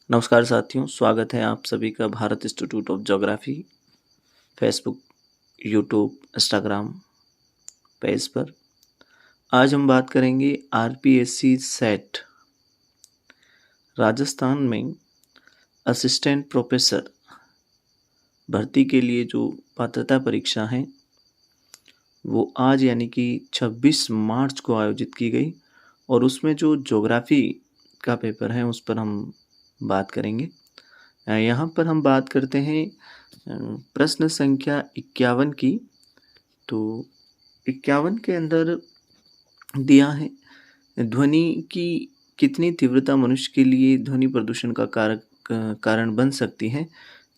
नमस्कार साथियों, स्वागत है आप सभी का Bharat institute of geography Facebook, YouTube, Instagram page पर। आज हम बात करेंगे आरपीएससी सेट राजस्थान में असिस्टेंट प्रोफेसर भर्ती के लिए जो पात्रता परीक्षा है वो आज यानी कि 26 मार्च को आयोजित की गई और उसमें जो ज्योग्राफी का पेपर है उस पर हम बात करेंगे। यहाँ पर हम बात करते हैं प्रश्न संख्या 51 की। तो 51 के अंदर दिया है ध्वनि की कितनी तीव्रता मनुष्य के लिए ध्वनि प्रदूषण का कारण बन सकती है।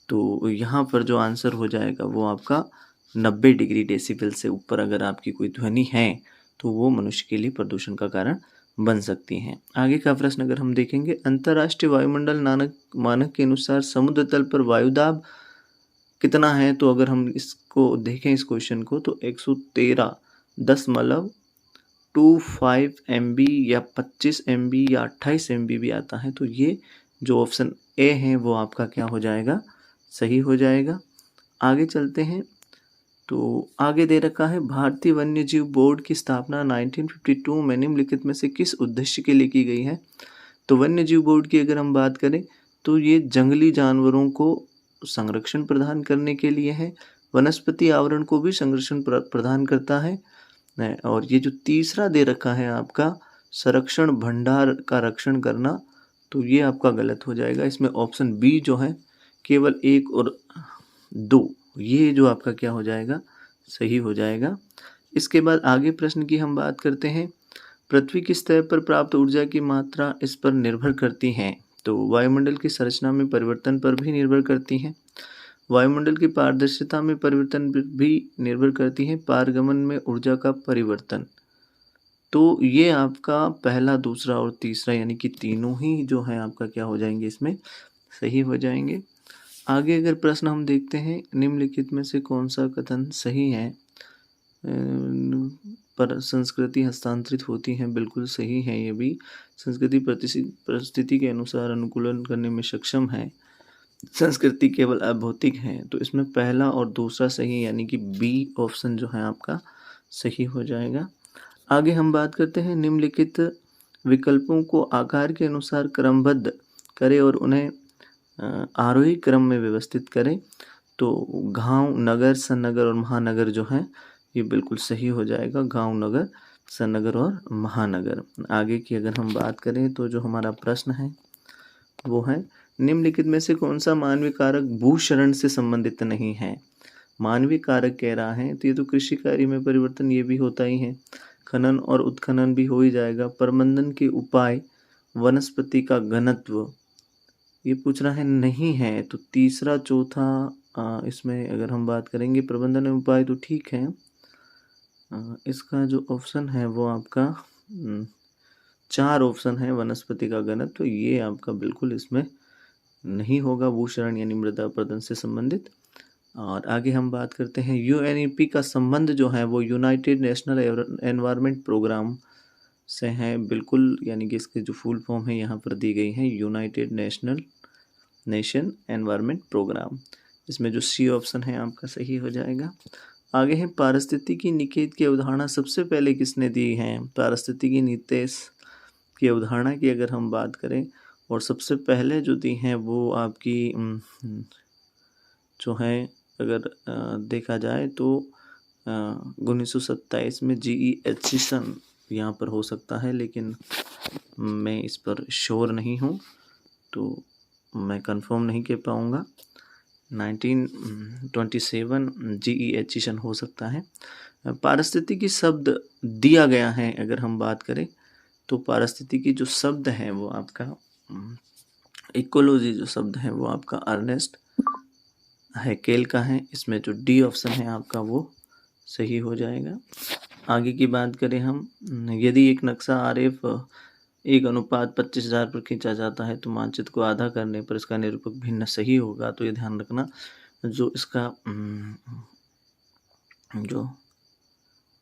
तो यहाँ पर जो आंसर हो जाएगा वो आपका 90 डिग्री डेसिबल से ऊपर अगर आपकी कोई ध्वनि है तो वो मनुष्य के लिए प्रदूषण का कारण बन सकती हैं। आगे का प्रश्न अगर हम देखेंगे, अंतर्राष्ट्रीय वायुमंडल मानक के अनुसार समुद्र तल पर वायुदाब कितना है। तो अगर हम इसको देखें इस क्वेश्चन को तो 113.25 MB या 25 MB या 28 MB भी आता है। तो ये जो ऑप्शन ए है वो आपका क्या हो जाएगा, सही हो जाएगा। आगे चलते हैं। तो आगे दे रखा है भारतीय वन्य जीव बोर्ड की स्थापना 1952 में निम्नलिखित में से किस उद्देश्य के लिए की गई है। तो वन्य जीव बोर्ड की अगर हम बात करें तो ये जंगली जानवरों को संरक्षण प्रदान करने के लिए है, वनस्पति आवरण को भी संरक्षण प्रदान करता है। और ये जो तीसरा दे रखा है आपका संरक्षण भंडार का रक्षण करना, तो ये आपका गलत हो जाएगा। इसमें ऑप्शन बी जो है केवल 1 और 2, ये जो आपका क्या हो जाएगा, सही हो जाएगा। इसके बाद आगे प्रश्न की हम बात करते हैं, पृथ्वी की सतह पर प्राप्त ऊर्जा की मात्रा इस पर निर्भर करती है। तो वायुमंडल की संरचना में परिवर्तन पर भी निर्भर करती है, वायुमंडल की पारदर्शिता में परिवर्तन भी निर्भर करती है, पारगमन में ऊर्जा का परिवर्तन। तो ये आपका पहला, दूसरा और तीसरा यानी कि तीनों ही जो है आपका क्या हो जाएंगे, इसमें सही हो जाएंगे। आगे अगर प्रश्न हम देखते हैं, निम्नलिखित में से कौन सा कथन सही है। पर संस्कृति हस्तांतरित होती है, बिल्कुल सही है ये भी। संस्कृति परिस्थिति के अनुसार अनुकूलन करने में सक्षम है, संस्कृति केवल अभौतिक है। तो इसमें पहला और दूसरा सही यानी कि बी ऑप्शन जो है आपका सही हो जाएगा। आगे हम बात करते हैं, निम्नलिखित विकल्पों को आकार के अनुसार क्रमबद्ध करें और उन्हें आरोही क्रम में व्यवस्थित करें। तो गांव, नगर, सन्नगर और महानगर जो है ये बिल्कुल सही हो जाएगा, गांव, नगर, सन्नगर और महानगर। आगे की अगर हम बात करें तो जो हमारा प्रश्न है वो है, निम्नलिखित में से कौन सा मानवीय कारक भूक्षरण से संबंधित नहीं है। मानवीय कारक कह रहा है तो ये तो कृषि कार्य में परिवर्तन ये भी होता ही है, खनन और उत्खनन भी हो ही जाएगा, प्रबंधन के उपाय, वनस्पति का घनत्व, ये पूछ रहा है नहीं है। तो तीसरा, चौथा इसमें अगर हम बात करेंगे प्रबंधन उपाय तो ठीक है। इसका जो ऑप्शन है वो आपका 4 ऑप्शन है, वनस्पति का घनत्व, तो ये आपका बिल्कुल इसमें नहीं होगा, भूक्षरण यानी मृदा अपरदन से संबंधित। और आगे हम बात करते हैं, यूएनईपी का संबंध जो है वो यूनाइटेड नेशनल एनवायरनमेंट प्रोग्राम से है, बिल्कुल, यानी कि इसके जो फुल फॉर्म है यहाँ पर दी गई है, यूनाइटेड नेशन एनवायरनमेंट प्रोग्राम। इसमें जो सी ऑप्शन है आपका सही हो जाएगा। आगे है, पारिस्थितिकी निकेत की अवधारणा सबसे पहले किसने दी है। पारिस्थितिकी निकेत की अवधारणा की अगर हम बात करें और सबसे पहले जो दी हैं वो आपकी जो है अगर देखा जाए तो 1927 में GE एचिसन यहाँ पर हो सकता है, लेकिन मैं इस पर श्योर नहीं हूँ तो मैं कंफर्म नहीं कह पाऊँगा। 1927 GE एचिसन हो सकता है। पारिस्थितिकी शब्द दिया गया है अगर हम बात करें तो पारिस्थितिकी जो शब्द है वो आपका इकोलॉजी जो शब्द है वो आपका अर्नेस्ट हैकेल का है। इसमें जो डी ऑप्शन है आपका वो सही हो जाएगा। आगे की बात करें हम, यदि एक नक्शा आरेख 1:25,000 पर खींचा जाता है तो मानचित्र को आधा करने पर इसका निरूपक भिन्न सही होगा। तो ये ध्यान रखना, जो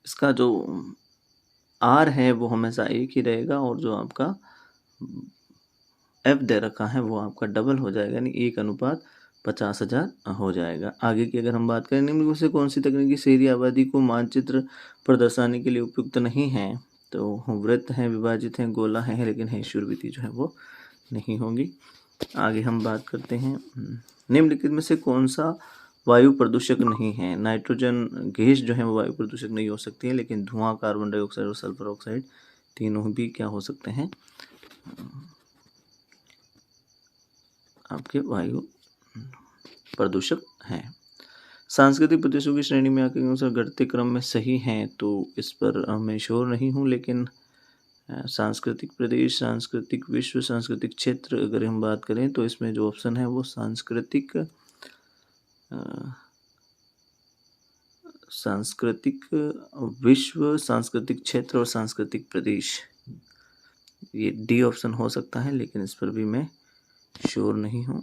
इसका जो आर है वो हमेशा एक ही रहेगा और जो आपका F दे रखा है वो आपका डबल हो जाएगा, यानी 1:50,000 हो जाएगा। आगे की अगर हम बात करें, निम्न में से कौन सी तकनीकी शहरी आबादी को मानचित्र पर दर्शाने के लिए उपयुक्त नहीं है? तो वृत्त हैं, विभाजित हैं, गोला है, लेकिन हैशुरविधि जो है वो नहीं होगी। आगे हम बात करते हैं, निम्नलिखित में से कौन सा वायु प्रदूषक नहीं है? नाइट्रोजन गैस जो है वो वायु प्रदूषक नहीं हो सकती है, लेकिन धुआं, कार्बन डाइऑक्साइड और सल्फर ऑक्साइड तीनों भी क्या हो सकते हैं? आपके वायु प्रदूषक हैं। सांस्कृतिक प्रदेशों की श्रेणी में आके अनुसार घटते क्रम में सही हैं, तो इस पर मैं श्योर नहीं हूँ, लेकिन सांस्कृतिक प्रदेश, सांस्कृतिक विश्व, सांस्कृतिक क्षेत्र अगर हम बात करें तो इसमें जो ऑप्शन है वो सांस्कृतिक विश्व, सांस्कृतिक क्षेत्र और सांस्कृतिक प्रदेश, ये डी ऑप्शन हो सकता है, लेकिन इस पर भी मैं श्योर नहीं हूँ।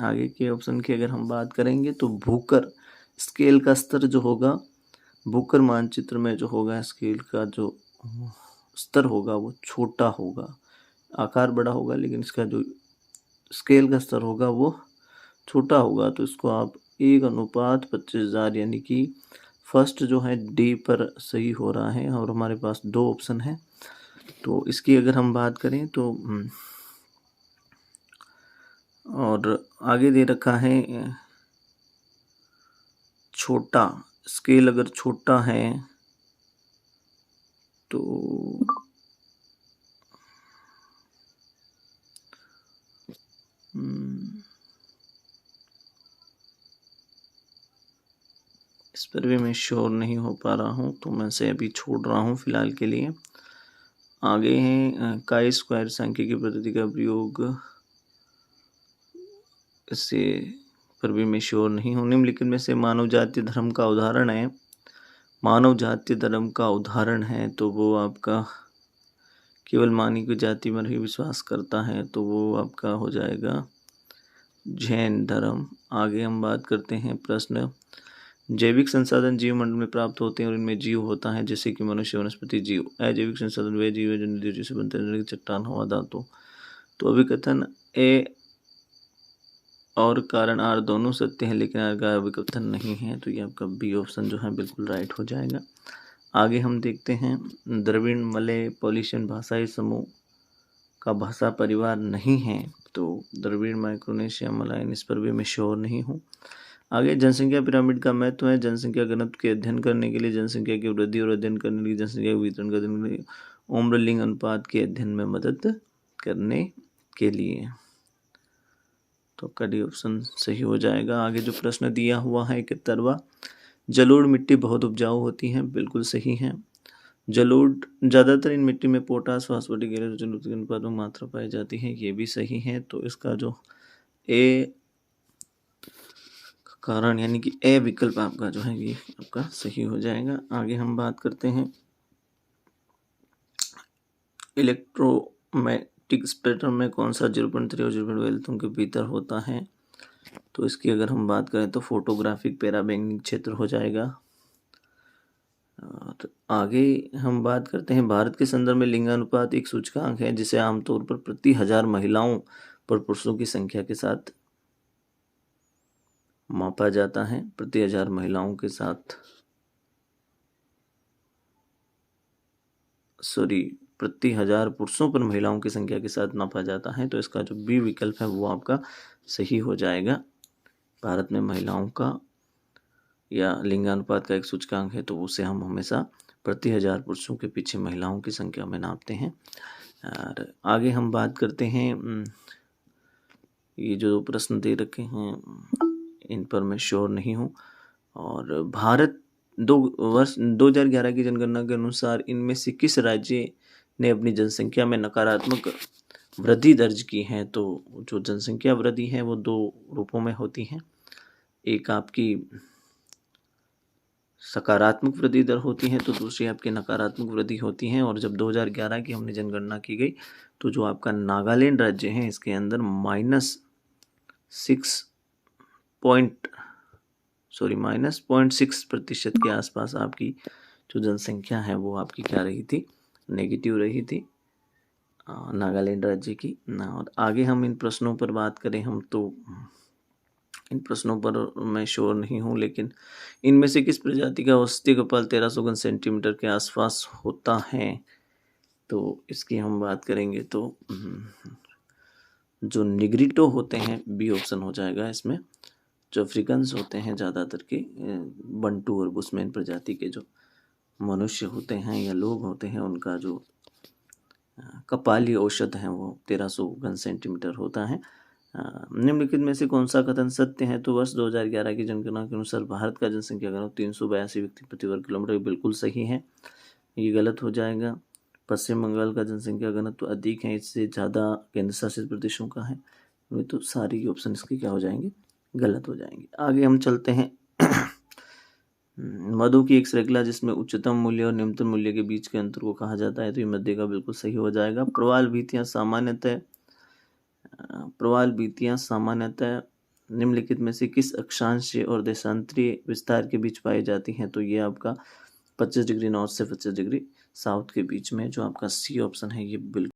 आगे के ऑप्शन की अगर हम बात करेंगे तो भूकर स्केल का स्तर जो होगा, भूकर मानचित्र में जो होगा स्केल का जो स्तर होगा वो छोटा होगा, आकार बड़ा होगा, लेकिन इसका जो स्केल का स्तर होगा वो छोटा होगा। तो इसको आप 1:25,000 यानी कि फर्स्ट जो है डी पर सही हो रहा है, और हमारे पास 2 ऑप्शन है। तो इसकी अगर हम बात करें तो और आगे दे रखा है छोटा स्केल, अगर छोटा है तो इस पर भी मैं श्योर नहीं हो पा रहा हूँ, तो मैं से अभी छोड़ रहा हूँ फिलहाल के लिए। आगे है काई स्क्वायर सांख्यिकी पद्धति का प्रयोग, इससे पर भी मैं श्योर नहीं हूँ। निम्नलिखित में से मानव जातीय धर्म का उदाहरण है, मानव जातीय धर्म का उदाहरण है तो वो आपका केवल मानव की जाति में ही विश्वास करता है, तो वो आपका हो जाएगा जैन धर्म। आगे हम बात करते हैं प्रश्न, जैविक संसाधन जीव मंडल में प्राप्त होते हैं और इनमें जीव होता है, जैसे कि मनुष्य, वनस्पति, जीव। अजैविक संसाधन वे जीव है जो निर्जीव से बनते हैं, चट्टान, हवा, धातु। तो अभिकथन ए और कारण आर दोनों सत्य हैं, लेकिन आर का अभिकथन नहीं है, तो ये आपका बी ऑप्शन जो है बिल्कुल राइट हो जाएगा। आगे हम देखते हैं, द्रविड़, मलय, पोलिशियन भाषाई समूह का भाषा परिवार नहीं है, तो द्रविड़, माइक्रोनेशिया, मलायन, इस पर भी मैं श्योर नहीं हूँ। आगे जनसंख्या पिरामिड का महत्व है, जनसंख्या घनत्व के अध्ययन करने के लिए, जनसंख्या की वृद्धि और अध्ययन करने के लिए, जनसंख्या के वितरण का अध्ययन करने के लिए, उम्र लिंग अनुपात के अध्ययन में मदद करने के लिए। तो डी ऑप्शन सही हो जाएगा। आगे जो प्रश्न दिया हुआ है 71वां, जलोढ़ मिट्टी बहुत उपजाऊ होती है, बिल्कुल सही है। जलोढ़ ज्यादातर इन मिट्टी में पोटास, फास्फोरिक एसिड के अनुपात में मात्रा पाई जाती है, ये भी सही है। तो इसका जो ए कारण यानी कि ए विकल्प आपका जो है ये आपका सही हो जाएगा। आगे हम बात करते हैं, इलेक्ट्रोमैग्नेटिक स्पेक्ट्रम में कौन सा 0.3 और 0.12 के भीतर होता है? तो इसकी अगर हम बात करें तो फोटोग्राफिक पैराबैंगनी क्षेत्र हो जाएगा। तो आगे हम बात करते हैं, भारत के संदर्भ में लिंगानुपात एक सूचकांक है जिसे आमतौर पर प्रति 1000 महिलाओं पर पुरुषों की संख्या के साथ मापा जाता है। प्रति 1000 महिलाओं के साथ, प्रति 1000 पुरुषों पर महिलाओं की संख्या के साथ नापा जाता है। तो इसका जो बी विकल्प है वो आपका सही हो जाएगा। भारत में महिलाओं का या लिंगानुपात का एक सूचकांक है, तो उसे हम हमेशा प्रति 1000 पुरुषों के पीछे महिलाओं की संख्या में नापते हैं। और आगे हम बात करते हैं, ये जो प्रश्न दे रखे हैं इन पर मैं श्योर नहीं हूँ। और भारत 2011 की जनगणना के अनुसार इनमें से किस राज्य ने अपनी जनसंख्या में नकारात्मक वृद्धि दर्ज की है? तो जो जनसंख्या वृद्धि है वो 2 रूपों में होती है, एक आपकी सकारात्मक वृद्धि दर होती है, तो दूसरी आपकी नकारात्मक वृद्धि होती है। और जब 2011 की हमने जनगणना की गई तो जो आपका नागालैंड राज्य है इसके अंदर -0.6% के आसपास आपकी जो जनसंख्या है वो आपकी क्या रही थी? नेगेटिव रही थी। नागालैंड राज्य की। और आगे हम इन प्रश्नों पर बात करें हम तो इन प्रश्नों पर मैं श्योर नहीं हूँ, लेकिन इनमें से किस प्रजाति का औसती कपाल 1300 सेंटीमीटर के आसपास होता है, तो इसकी हम बात करेंगे तो जो निग्रिटो होते हैं, बी ऑप्शन हो जाएगा इसमें। जो अफ्रीकन्स होते हैं ज़्यादातर के बंटू और बुशमैन प्रजाति के जो मनुष्य होते हैं या लोग होते हैं, उनका जो कपाली औसत है वो 1300 सेंटीमीटर होता है। निम्नलिखित में से कौन सा कथन सत्य है, तो वर्ष 2011 की जनगणना के अनुसार भारत का जनसंख्या घनत्व 382 व्यक्ति प्रति वर्ग किलोमीटर बिल्कुल सही है, ये गलत हो जाएगा। पश्चिम बंगाल का जनसंख्या घनत्व अधिक है, इससे ज़्यादा केंद्र शासित प्रदेशों का है, तो सारी ऑप्शन इसके क्या हो जाएंगे, गलत हो जाएंगे। आगे हम चलते हैं। मधु की एक श्रृंखला जिसमें उच्चतम मूल्य और निम्नतम मूल्य के बीच के अंतर को कहा जाता है, तो ये मध्य का बिल्कुल सही हो जाएगा। प्रवाल भित्तियां सामान्यतः निम्नलिखित में से किस अक्षांश और देशांतरीय विस्तार के बीच पाई जाती हैं, तो ये आपका 25 डिग्री नॉर्थ से 25 डिग्री साउथ के बीच में, जो आपका सी ऑप्शन है ये बिल्कुल